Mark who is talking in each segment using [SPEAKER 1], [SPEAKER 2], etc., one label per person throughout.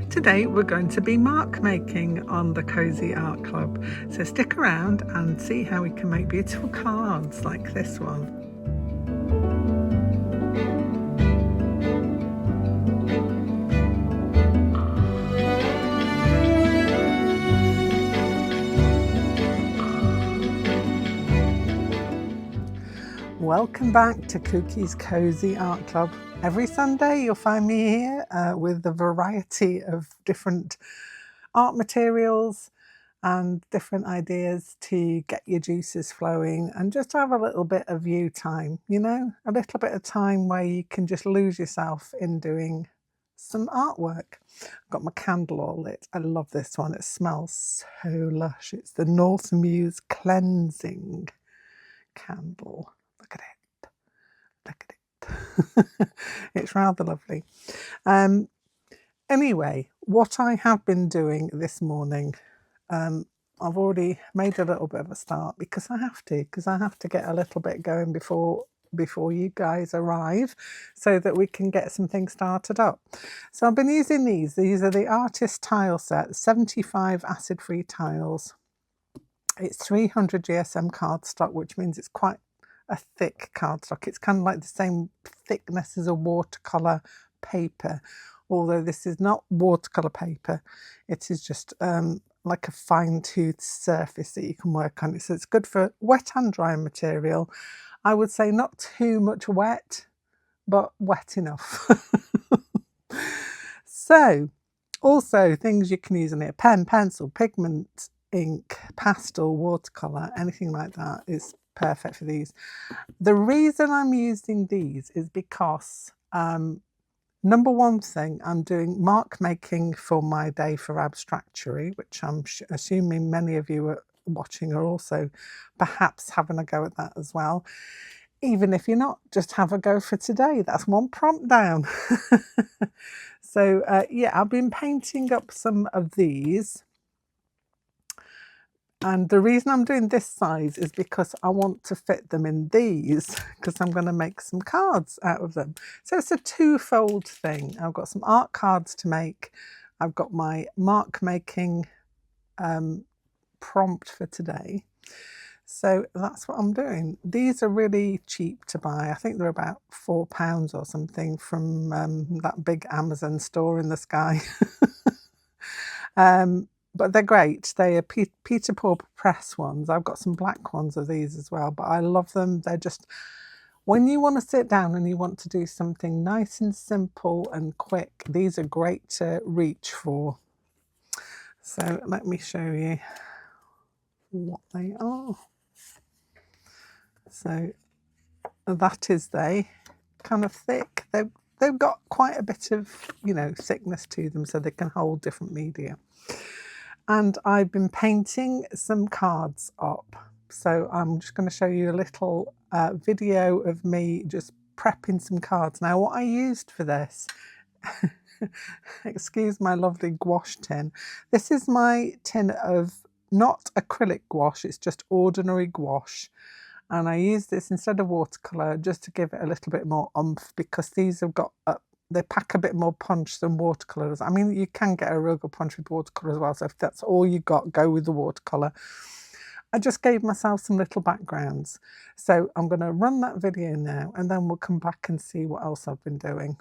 [SPEAKER 1] Today we're going to be mark making on the Cosy Art Club, so stick around and see how we can make beautiful cards like this one. Welcome back to Kooky's Cosy Art Club. Every Sunday you'll find me here with a variety of different art materials and different ideas to get your juices flowing and just have a little bit of you time, a little bit of time where you can just lose yourself in doing some artwork. I've got my candle all lit. I love this one. It smells so lush. It's the North Muse Cleansing Candle. Look at it. Look at it. It's rather lovely. Anyway, what I have been doing this morning, I've already made a little bit of a start because I have to get a little bit going before you guys arrive so that we can get some things started up. So I've been using these. These are the Artist Tile Set, 75 acid-free tiles. It's 300 GSM cardstock, which means it's quite a thick cardstock. It's kind of like the same thickness as a watercolor paper, although this is not watercolor paper. It is just like a fine-toothed surface that you can work on. So it's good for wet and dry material. I would say not too much wet, but wet enough. So also things you can use in it: pen, pencil, pigment, ink, pastel, watercolor, anything like that is perfect for these. The reason I'm using these is because number one thing, I'm doing mark making for my day for Abstractuary, which I'm assuming many of you are watching are also perhaps having a go at that as well. Even if you're not, just have a go for today. That's one prompt down. So yeah, I've been painting up some of these. And the reason I'm doing this size is because I want to fit them in these, because I'm going to make some cards out of them. So it's a twofold thing. I've got some art cards to make. I've got my mark making prompt for today. So that's what I'm doing. These are really cheap to buy. I think they're about £4 or something from that big Amazon store in the sky. But they're great. They are Peter Paul Press ones. I've got some black ones of these as well, but I love them. They're just, when you want to sit down and you want to do something nice and simple and quick, these are great to reach for. So let me show you what they are. So that is they, kind of thick. They've got quite a bit of, thickness to them so they can hold different media. And I've been painting some cards up. So I'm just going to show you a little video of me just prepping some cards. Now what I used for this, excuse my lovely gouache tin. This is my tin of not acrylic gouache, it's just ordinary gouache. And I use this instead of watercolour just to give it a little bit more oomph, because these have got they pack a bit more punch than watercolours. I mean, you can get a real good punch with watercolour as well, so if that's all you got, go with the watercolour. I just gave myself some little backgrounds. So I'm going to run that video now, and then we'll come back and see what else I've been doing.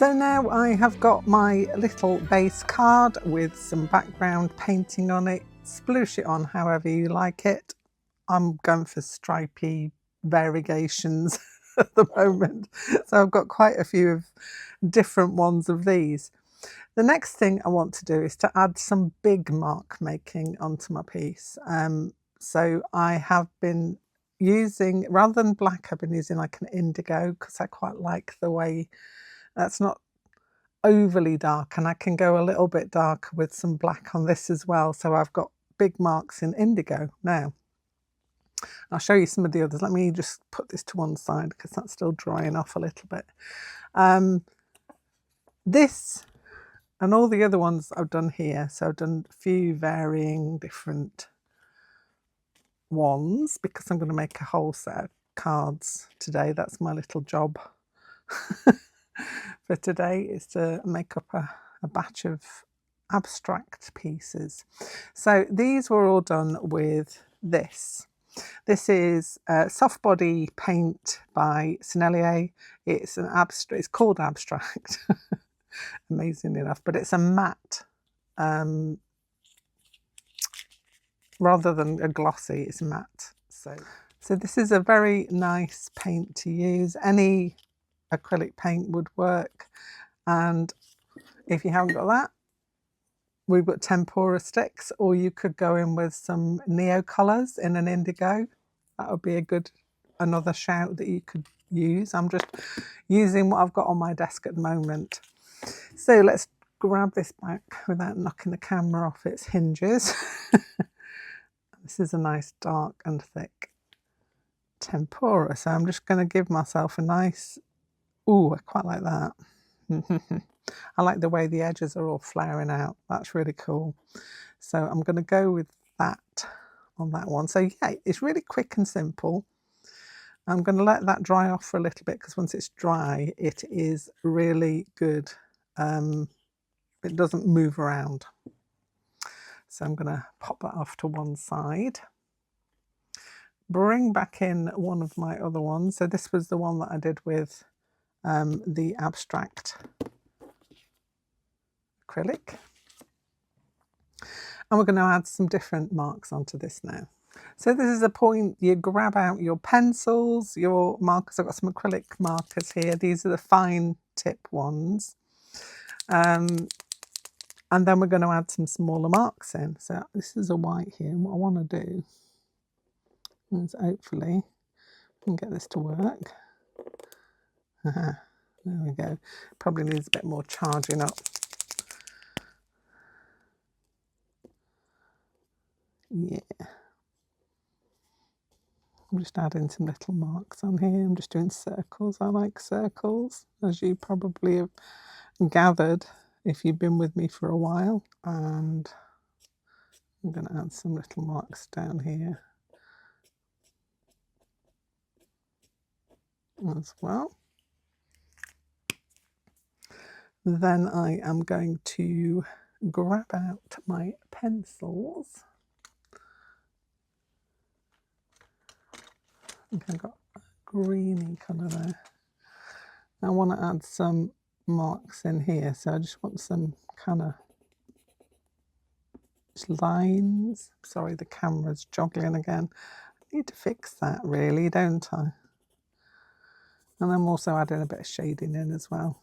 [SPEAKER 1] So now I have got my little base card with some background painting on it. Sploosh it on however you like it. I'm going for stripy variegations at the moment. So I've got quite a few of different ones of these. The next thing I want to do is to add some big mark making onto my piece. So I have been using, rather than black, I've been using like an indigo because I quite like the way that's not overly dark, and I can go a little bit darker with some black on this as well. So I've got big marks in indigo now. I'll show you some of the others. Let me just put this to one side because that's still drying off a little bit. This and all the other ones I've done here. So I've done a few varying different ones because I'm going to make a whole set of cards today. That's my little job for today, is to make up a batch of abstract pieces. So these were all done with this. This is soft body paint by Sennelier. It's called Abstract, amazing enough, but it's a matte rather than a glossy. It's matte. So this is a very nice paint to use. Any acrylic paint would work, and if you haven't got that, we've got tempera sticks, or you could go in with some neo colours in an indigo. That would be another shout that you could use. I'm just using what I've got on my desk at the moment. So let's grab this back without knocking the camera off its hinges. This is a nice dark and thick tempera, so I'm just going to give myself a nice, ooh, I quite like that. I like the way the edges are all flaring out. That's really cool. So I'm going to go with that on that one. So yeah, it's really quick and simple. I'm going to let that dry off for a little bit because once it's dry, it is really good. It doesn't move around. So I'm going to pop that off to one side. Bring back in one of my other ones. So this was the one that I did with the Abstract acrylic. And we're going to add some different marks onto this now. So this is a point you grab out your pencils, your markers. I've got some acrylic markers here. These are the fine tip ones. And then we're going to add some smaller marks in. So this is a white here. And what I want to do is hopefully I can get this to work. There we go. Probably needs a bit more charging up. Yeah. I'm just adding some little marks on here. I'm just doing circles. I like circles, as you probably have gathered if you've been with me for a while. And I'm going to add some little marks down here as well. Then I am going to grab out my pencils. I think I've got a greeny colour there. I want to add some marks in here, so I just want some kind of lines. Sorry, the camera's joggling again. I need to fix that really, don't I? And I'm also adding a bit of shading in as well,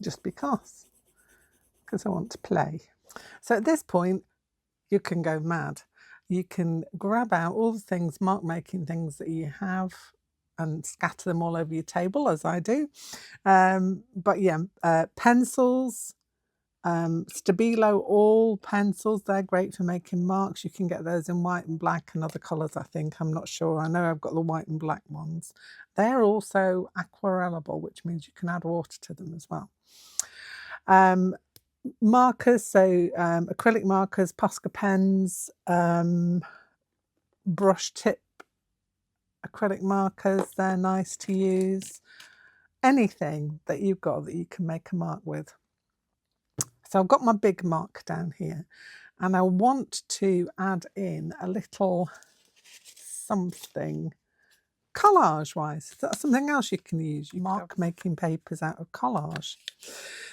[SPEAKER 1] just because I want to play. So at this point, you can go mad. You can grab out all the things, mark making things that you have, and scatter them all over your table, as I do. But yeah, pencils, Stabilo all pencils, they're great for making marks. You can get those in white and black and other colours, I think. I'm not sure. I know I've got the white and black ones. They're also aquarellable, which means you can add water to them as well. Markers, so acrylic markers, Posca pens, brush tip acrylic markers, they're nice to use. Anything that you've got that you can make a mark with. So I've got my big mark down here, and I want to add in a little something collage wise, that's something else you can use. You mark making papers out of collage.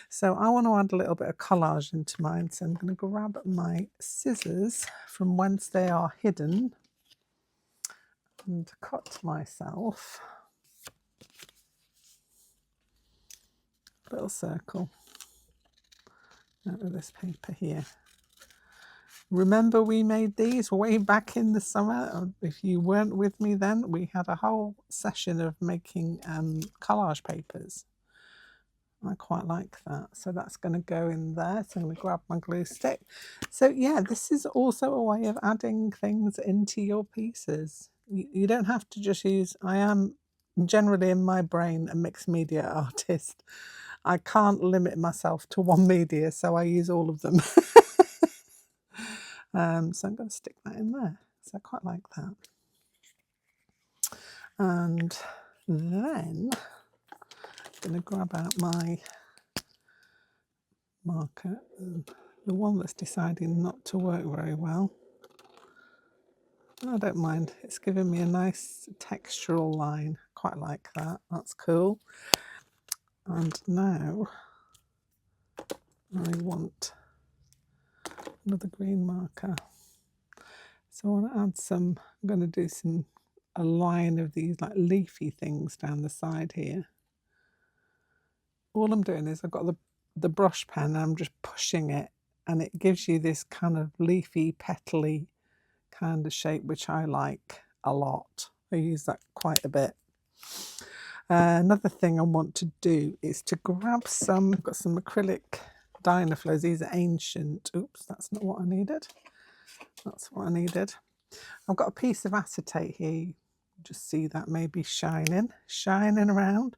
[SPEAKER 1] So I want to add a little bit of collage into mine. So I'm going to grab my scissors from whence they are hidden and cut myself a little circle out of this paper here. Remember we made these way back in the summer? If you weren't with me then, we had a whole session of making collage papers. I quite like that. So that's going to go in there. So I'm going to grab my glue stick. So yeah, this is also a way of adding things into your pieces. You don't have to just use, I am generally in my brain a mixed media artist. I can't limit myself to one media, so I use all of them. So I'm going to stick that in there. So I quite like that. And then I'm going to grab out my marker, the one that's deciding not to work very well. I don't mind, it's giving me a nice textural line. Quite like that, that's cool. And now I want another green marker. So I want to add some, I'm going to do a line of these like leafy things down the side here. All I'm doing is I've got the brush pen and I'm just pushing it, and it gives you this kind of leafy, petally kind of shape, which I like a lot. I use that quite a bit. Another thing I want to do is to grab some, I've got some acrylic Dynaflows. These are ancient. Oops, that's not what I needed. That's what I needed. I've got a piece of acetate here. You just see that maybe shining around.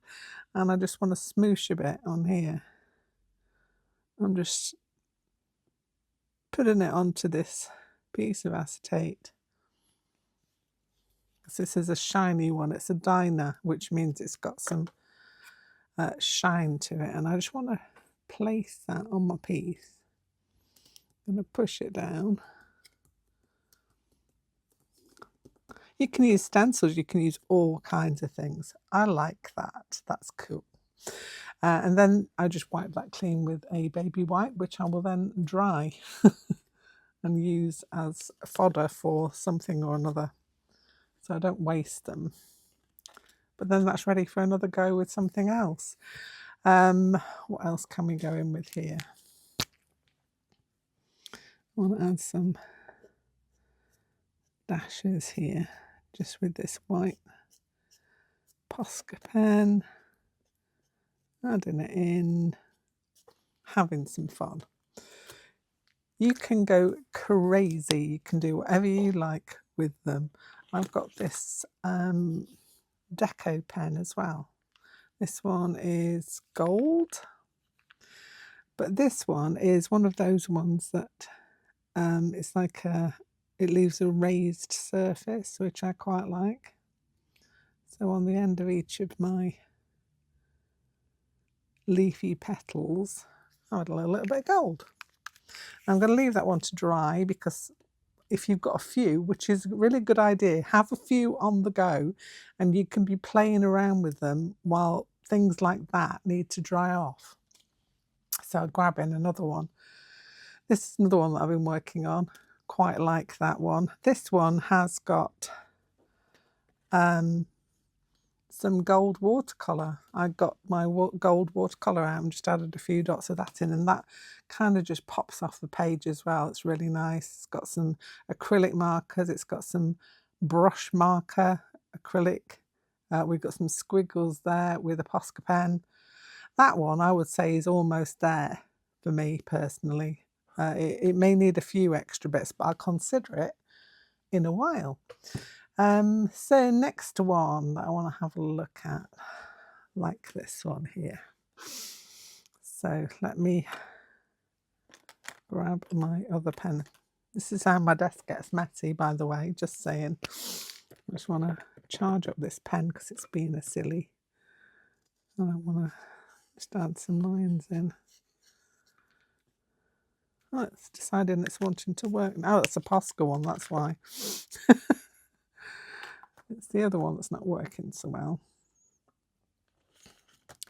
[SPEAKER 1] And I just want to smoosh a bit on here. I'm just putting it onto this piece of acetate. So this is a shiny one. It's a Dyna, which means it's got some shine to it. And I just want to place that on my piece. I'm going to push it down. You can use stencils, you can use all kinds of things. I like that, that's cool. And then I just wipe that clean with a baby wipe, which I will then dry and use as fodder for something or another. So I don't waste them. But then that's ready for another go with something else. What else can we go in with here? I want to add some dashes here, just with this white Posca pen, adding it in, having some fun. You can go crazy, you can do whatever you like with them. I've got this deco pen as well. This one is gold, but this one is one of those ones that it's like it leaves a raised surface, which I quite like. So on the end of each of my leafy petals, I add a little bit of gold. I'm going to leave that one to dry, because if you've got a few, which is a really good idea, have a few on the go and you can be playing around with them while things like that need to dry off. So I'll grab in another one. This is another one that I've been working on. Quite like that one. This one has got some gold watercolour. I got my gold watercolour out and just added a few dots of that in, and that kind of just pops off the page as well. It's really nice. It's got some acrylic markers. It's got some brush marker acrylic. We've got some squiggles there with a Posca pen. That one I would say is almost there for me personally. It may need a few extra bits, but I'll consider it in a while. So next one that I want to have a look at, like this one here. So let me grab my other pen. This is how my desk gets messy, by the way, just saying. I just want to charge up this pen because it's being a silly. And I want to just add some lines in. Oh, it's deciding it's wanting to work. Oh, it's a Posca one, that's why. It's the other one that's not working so well.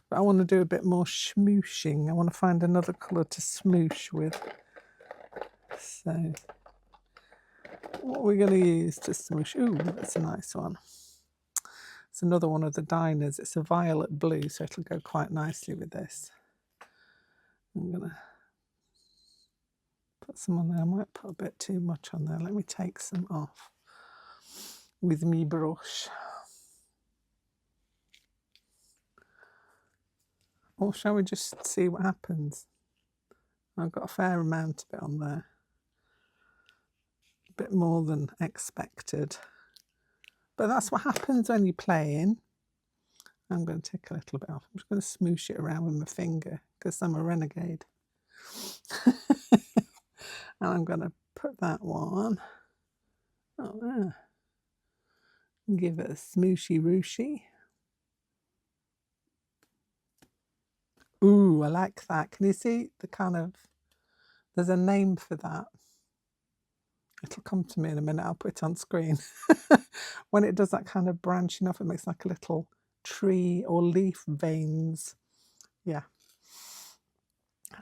[SPEAKER 1] But I want to do a bit more smooshing. I want to find another colour to smoosh with. So what we're going to use to smoosh, ooh, that's a nice one. It's another one of the diners. It's a violet blue, so it'll go quite nicely with this. I'm going to put some on there. I might put a bit too much on there. Let me take some off with me brush. Or shall we just see what happens? I've got a fair amount of it on there. A bit more than expected. But that's what happens when you're playing. I'm going to take a little bit off. I'm just going to smoosh it around with my finger because I'm a renegade. And I'm going to put that one oh there. Give it a smooshy rooshy. Ooh, I like that. Can you see the kind of, there's a name for that. It'll come to me in a minute. I'll put it on screen. When it does that kind of branching off, it makes like a little tree or leaf veins. Yeah.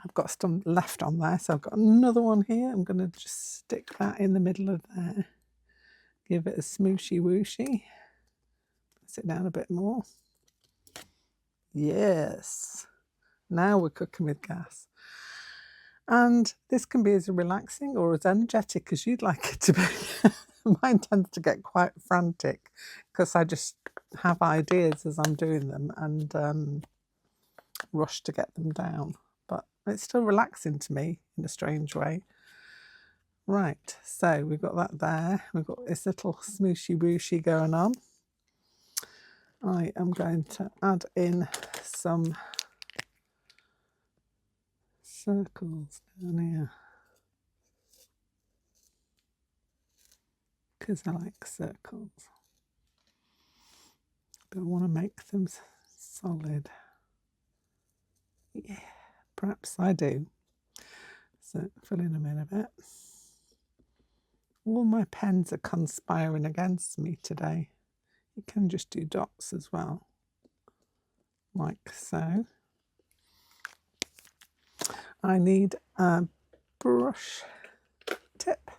[SPEAKER 1] I've got some left on there, so I've got another one here. I'm going to just stick that in the middle of there. Give it a smooshy wooshy. Press it down a bit more. Yes. Now we're cooking with gas. And this can be as relaxing or as energetic as you'd like it to be. Mine tends to get quite frantic because I just have ideas as I'm doing them and rush to get them down. But it's still relaxing to me in a strange way. Right, so we've got that there. We've got this little smooshy wooshy going on. I am going to add in some circles down here because I like circles, but I want to make them solid. Yeah, perhaps I do. So filling them in a bit. All my pens are conspiring against me today. You can just do dots as well, like so. I need a brush tip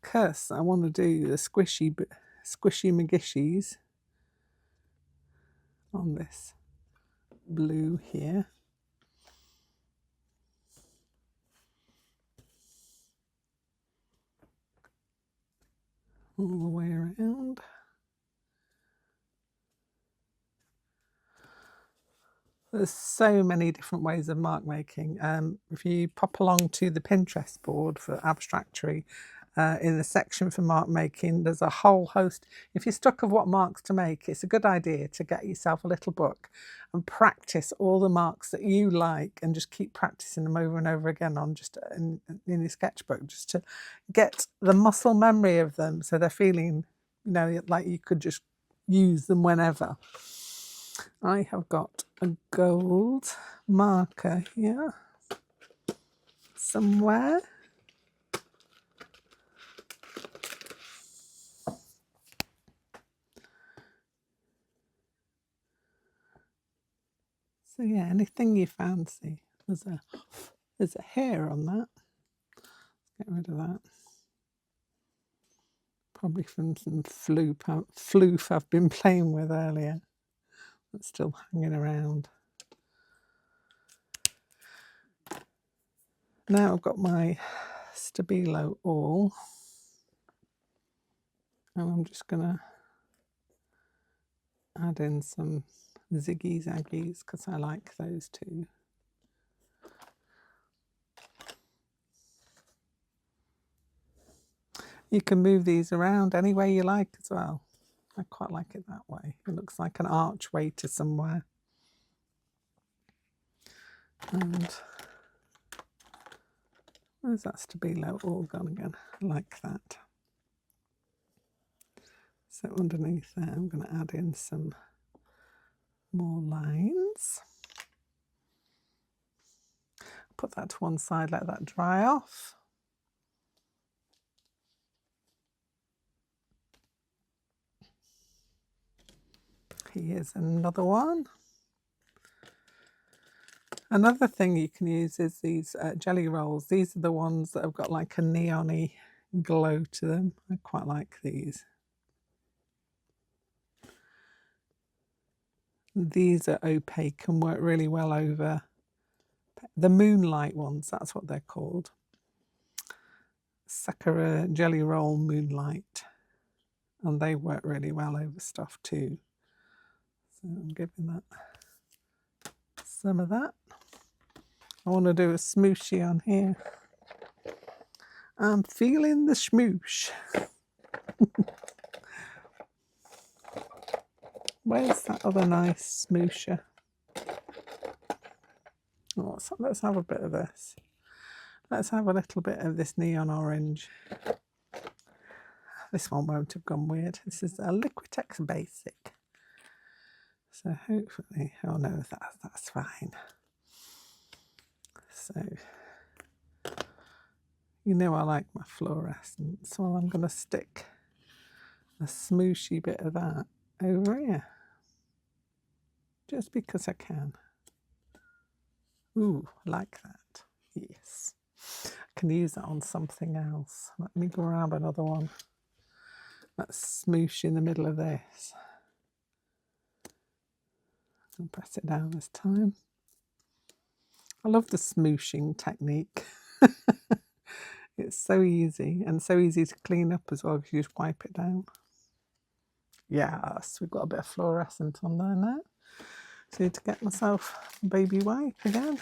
[SPEAKER 1] because I want to do the squishy magishies on this blue here. All the way around. There's so many different ways of mark making. If you pop along to the Pinterest board for Abstractuary, in the section for mark making, there's a whole host. If you're stuck of what marks to make, it's a good idea to get yourself a little book and practice all the marks that you like and just keep practicing them over and over again on just in your sketchbook, just to get the muscle memory of them so they're feeling, you know, like you could just use them whenever. I have got a gold marker here somewhere. So yeah, anything you fancy. There's a hair on that. Let's get rid of that. Probably from some floof I've been playing with earlier. That's still hanging around. Now I've got my Stabilo all, and I'm just gonna add in some ziggy zaggies because I like those too. You can move these around any way you like as well. I quite like it that way. It looks like an archway to somewhere. And where's that Stabilo all gone again? I like that. So underneath there, I'm going to add in some more lines. Put that to one side, let that dry off. Here's another one. Another thing you can use is these jelly rolls. These are the ones that have got like a neon-y glow to them. I quite like these. These are opaque and work really well over the moonlight ones. That's what they're called. Sakura Jelly Roll Moonlight. And they work really well over stuff too. So I'm giving that some of that. I want to do a smooshie on here. I'm feeling the smoosh. Where's that other nice smoosher? Oh, so let's have a bit of this. Let's have a little bit of this neon orange. This one won't have gone weird. This is a Liquitex Basic. So hopefully, oh no, that's fine. So, you know I like my fluorescent, so I'm going to stick a smooshy bit of that over here. Just because I can. Ooh, like that. Yes. I can use that on something else. Let me grab another one. Let's smoosh in the middle of this. I'll press it down this time. I love the smooshing technique. It's so easy and so easy to clean up as well if you just wipe it down. Yes, we've got a bit of fluorescent on there now. So I need to get myself a baby wipe again.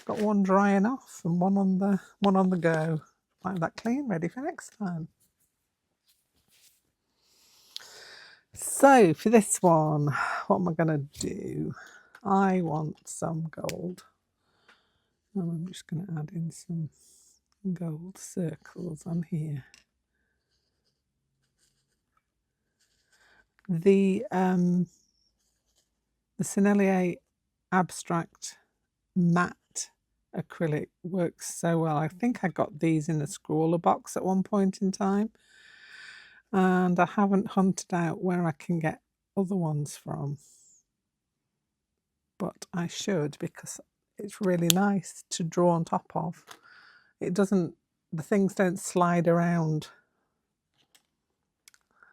[SPEAKER 1] Got one drying off and one on the go. Wipe that clean, ready for next time. So for this one, what am I going to do? I want some gold. And I'm just going to add in some gold circles on here. The Sennelier Abstract Matte Acrylic works so well. I think I got these in a scrawler box at one point in time. And I haven't hunted out where I can get other ones from. But I should, because it's really nice to draw on top of. It doesn't, the things don't slide around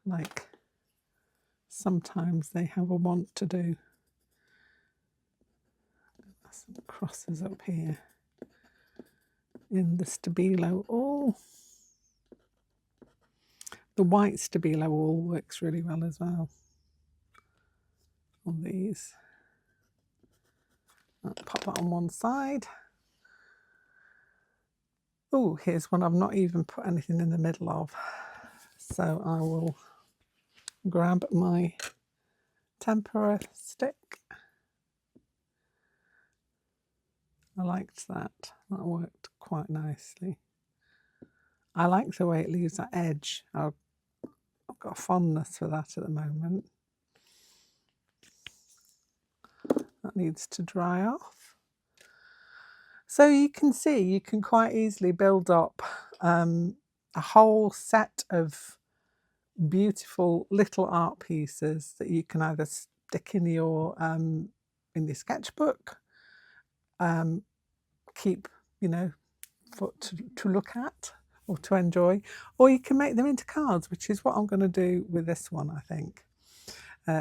[SPEAKER 1] like sometimes they have a want to do. Some crosses up here in the Stabilo. Oh, the white Stabilo all works really well as well on these. I'll pop that on one side. Oh, here's one I've not even put anything in the middle of. So I will grab my tempera stick. I liked that. That worked quite nicely. I like the way it leaves that edge. I've got a fondness for that at the moment. That needs to dry off. So you can see, you can quite easily build up a whole set of beautiful little art pieces that you can either stick in your sketchbook, keep, you know, to look at or to enjoy, or you can make them into cards, which is what I'm going to do with this one, I think.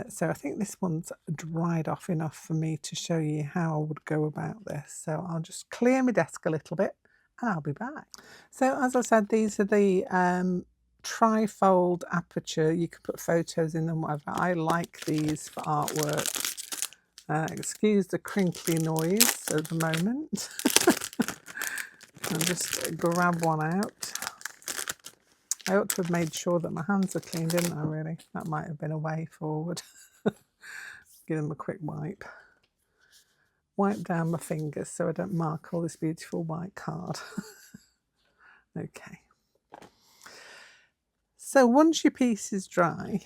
[SPEAKER 1] So I think this one's dried off enough for me to show you how I would go about this. So I'll just clear my desk a little bit and I'll be back. So as I said, these are the tri-fold aperture. You can put photos in them, whatever. I like these for artwork. Excuse the crinkly noise at the moment. I'll just grab one out. I ought to have made sure that my hands are clean, didn't I, really? That might have been a way forward. Give them a quick wipe. Wipe down my fingers so I don't mark all this beautiful white card. Okay. So once your piece is dry,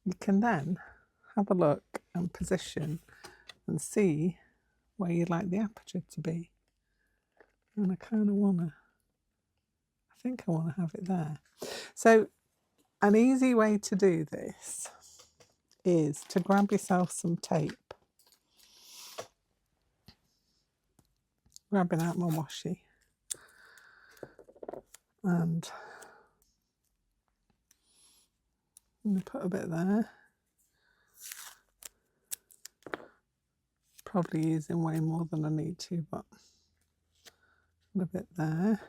[SPEAKER 1] you can then have a look and position and see where you'd like the aperture to be. And I kind of want to, I think I want to have it there. So An easy way to do this is to grab yourself some tape. Grabbing out my washi. And I'm going to put a bit there. Probably using way more than I need to, but a bit there.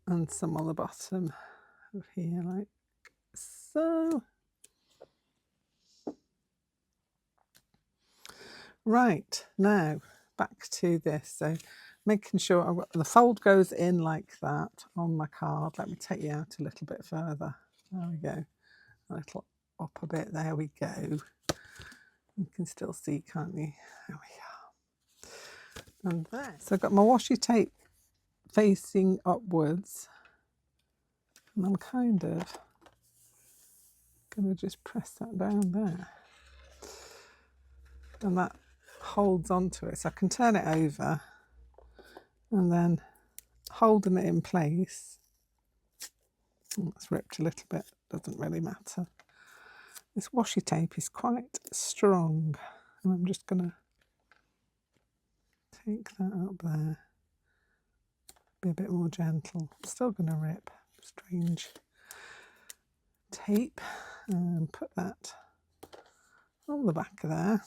[SPEAKER 1] And some on the bottom of here, like so. Right, now back to this. So making sure the fold goes in like that on my card. Let me take you out a little bit further. There we go. A little up a bit. There we go. You can still see, can't you? There we are. And there. So I've got my washi tape facing upwards. And I'm kind of going to just press that down there. And that holds onto it. So I can turn it over and then holding it in place. It's ripped a little bit, doesn't really matter. This washi tape is quite strong. And I'm just going to take that up there. Be a bit more gentle. Still going to rip. Strange tape. And put that on the back of there.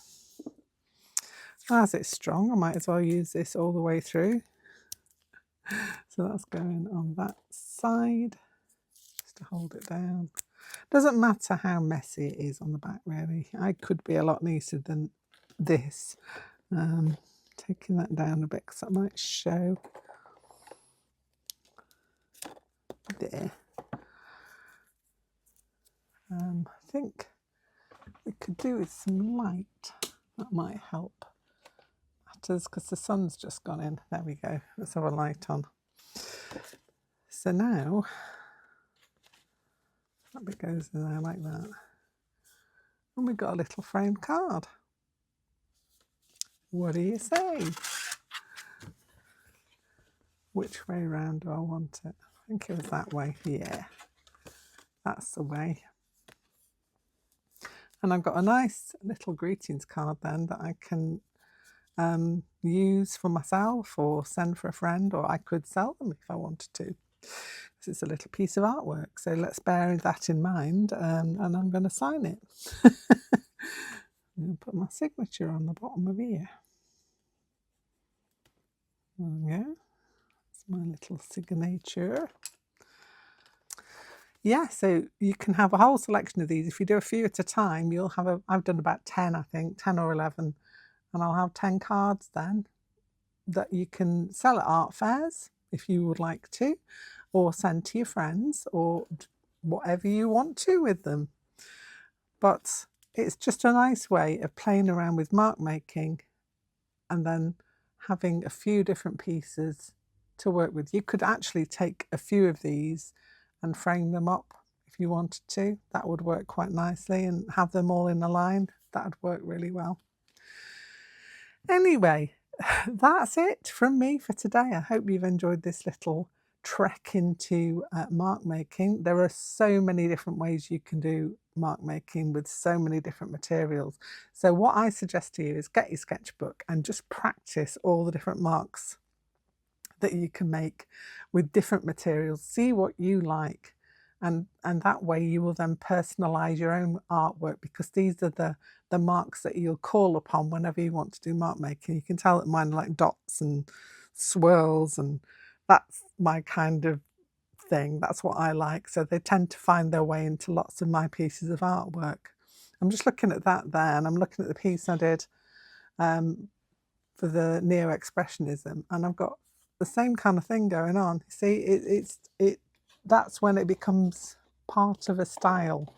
[SPEAKER 1] As it's strong, I might as well use this all the way through. So that's going on that side, just to hold it down. Doesn't matter how messy it is on the back, really. I could be a lot neater than this. Taking that down a bit because that might show. There. I think we could do with some light. That might help matters because the sun's just gone in. There we go. Let's have a light on. So now that bit goes in there like that. And we've got a little framed card. What do you say? Which way round do I want it? I think it was that way. Yeah, that's the way. And I've got a nice little greetings card then that I can use for myself or send for a friend, or I could sell them if I wanted to. This is a little piece of artwork, so let's bear that in mind, and I'm going to sign it. I'm going to put my signature on the bottom of here. There we go. That's my little signature. Yeah, so you can have a whole selection of these. If you do a few at a time, you'll have I've done about 10, I think, 10 or 11. And I'll have 10 cards then that you can sell at art fairs if you would like to, or send to your friends, or whatever you want to with them. But it's just a nice way of playing around with mark making and then having a few different pieces to work with. You could actually take a few of these and frame them up if you wanted to. That would work quite nicely, and have them all in a line. That would work really well. Anyway, that's it from me for today. I hope you've enjoyed this little trek into mark making. There are so many different ways you can do mark making with so many different materials. So what I suggest to you is get your sketchbook and just practice all the different marks that you can make with different materials. See what you like, and that way you will then personalize your own artwork, because these are the marks that you'll call upon whenever you want to do mark making. You can tell that mine are like dots and swirls, and that's my kind of thing. That's what I like. So they tend to find their way into lots of my pieces of artwork. I'm just looking at that there, and I'm looking at the piece I did for the neo-expressionism, and I've got the same kind of thing going on. See, that's when it becomes part of a style.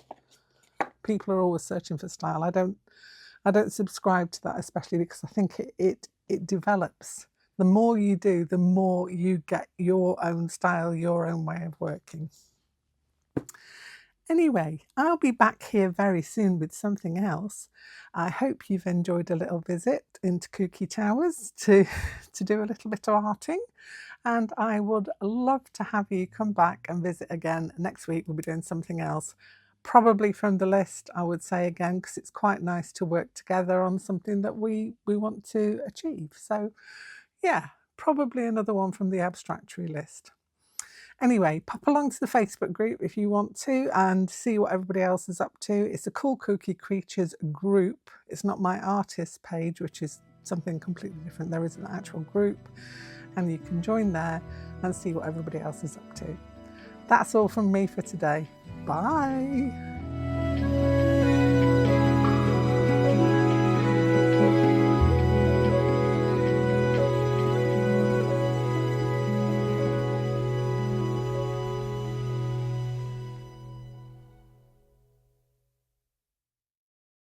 [SPEAKER 1] People are always searching for style. I don't subscribe to that, especially because I think it develops. The more you do, the more you get your own style, your own way of working. Anyway, I'll be back here very soon with something else. I hope you've enjoyed a little visit into Kooky Towers to do a little bit of arting. and I would love to have you come back and visit again next week. We'll be doing something else, probably from the list, I would say again, because it's quite nice to work together on something that we want to achieve. So yeah, probably another one from the Abstractuary list. Anyway, pop along to the Facebook group if you want to and see what everybody else is up to. It's a Cool Kooky Creatures group. It's not my artist page, which is something completely different. There is an actual group, and you can join there and see what everybody else is up to. That's all from me for today. Bye.